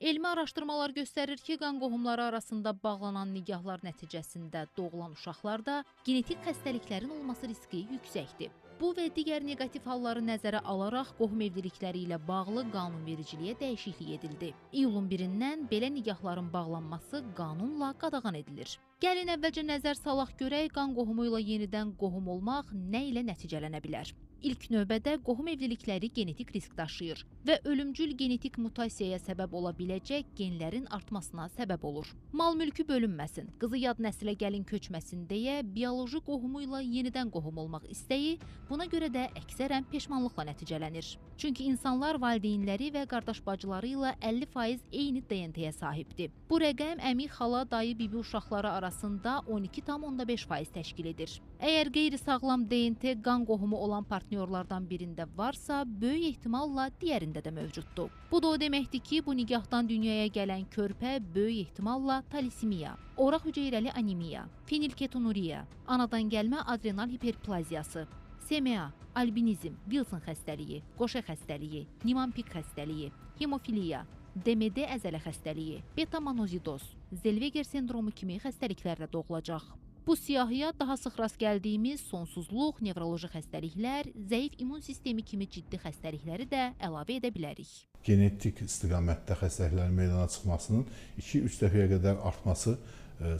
Elmi araşdırmalar göstərir ki, qan qohumları arasında bağlanan nigahlar nəticəsində doğulan uşaqlarda genetik xəstəliklərin olması riski yüksəkdir. Bu və digər neqativ halları nəzərə alaraq qohum evlilikləri ilə bağlı qanunvericiliyə dəyişiklik edildi. İyulun 1-dən belə nigahların bağlanması qanunla qadağan edilir. Gəlin əvvəlcə nəzər salaq görək, qan qohumu ilə yenidən qohum olmaq nə ilə nəticələnə bilər? İlk növbədə qohum evlilikləri genetik risk daşıyır və ölümcül genetik mutasiyaya səbəb ola biləcək genlərin artmasına səbəb olur. Mal-mülkü bölünməsin, qızı yad nəslə gəlin köçməsin deyə bioloji qohumu ilə yenidən qohum olmaq istəyi buna görə də əksərən peşmanlıqla nəticələnir. Çünki insanlar valideynləri və qardaş-bacıları ilə 50% eyni DNT-yə sahibdir. Bu rəqəm əmi, xala, dayı, bibi uşaqları arasında 12,5% təşkil edir. Əgər qeyri-sağlam DNT qan qohumu olan partnyorlardan birində varsa, böyük ehtimalla digərində də mövcuddur. Bu da o deməkdir ki, bu nigahdan dünyaya gələn körpə böyük ehtimalla talisimiya, oraq hüceyrəli anemiya, fenilketonuriya, anadan gəlmə adrenal hiperplaziyası, SMA, albinizm, Wilson xəstəliyi, qoşa xəstəliyi, Niemann-Pick xəstəliyi, hemofiliya, DMD əzələ xəstəliyi, beta-monozidoz, Zellweger sendromu kimi xəstəliklərlə doğulacaq. Bu siyahıya daha sıx rast gəldiyimiz sonsuzluq, nevroloji xəstəliklər, zəif immun sistemi kimi ciddi xəstəlikləri də əlavə edə bilərik. Genetik istiqamətdə xəstəliklərin meydana çıxmasının 2-3 dəfəyə qədər artması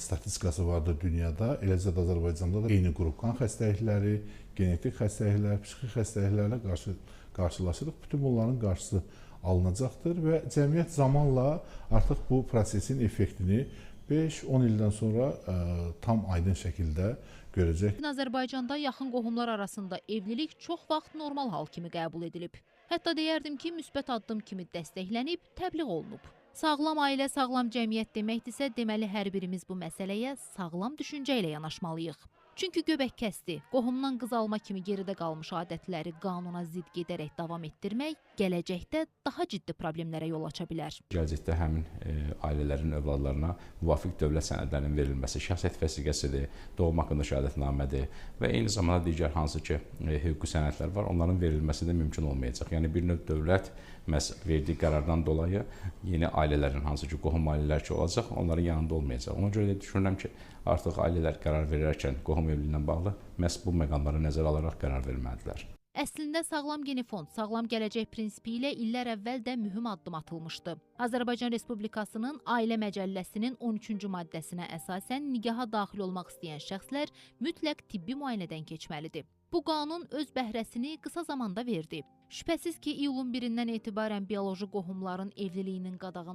statistikası vardır dünyada. Eləcə də Azərbaycanda da eyni qrup qan xəstəlikləri, genetik xəstəliklər, psixi xəstəliklərlə qarşılaşırıq. Bütün bunların qarşısı alınacaqdır və cəmiyyət zamanla artıq bu prosesin effektini 5-10 ildən sonra tam aydın şəkildə görəcək. Azərbaycanda yaxın qohumlar arasında evlilik çox vaxt normal hal kimi qəbul edilib. Hətta deyərdim ki, müsbət addım kimi dəstəklənib, təbliğ olunub. Sağlam ailə, sağlam cəmiyyət deməkdirsə, deməli hər birimiz bu məsələyə sağlam düşüncə ilə yanaşmalıyıq. Çünki göbək kəsdi, qohumdan qız alma kimi geridə qalmış adətləri qanuna zidd gedərək davam etdirmək gələcəkdə daha ciddi problemlərə yol aça bilər. Gələcəkdə həmin ailələrin övladlarına müvafiq dövlət sənədlərinin verilməsi, şəxsiyyət vəsiqəsidir, doğum haqqında şəhadətnamədir və eyni zamanda digər hansı ki hüquqi sənədlər var, onların verilməsi də mümkün olmayacaq. Yəni bir növ dövlət məhz verdiyi qərardan dolayı yeni ailələrin hansı ki qohum ailələr ki olacaq, onların yanında olmayacaq. Ona görə də düşünürəm ki, artıq ailələr qərar verərkən qohum evliliyi ilə bağlı məhz bu məqamları nəzərə alaraq qərar verməlidirlər. Əslində sağlam genofond, sağlam gələcək prinsipi ilə illər əvvəl də mühüm addım atılmışdı. Azərbaycan Respublikasının Ailə Məcəlləsinin 13-cü maddəsinə əsasən nigaha daxil olmaq istəyən şəxslər mütləq tibbi müayinədən keçməlidir. Bu qanun öz bəhrəsini qısa zamanda verdi. Şübhəsiz ki, iyulun 1-dən etibarən bioloji qohumların evliliyinin qadağan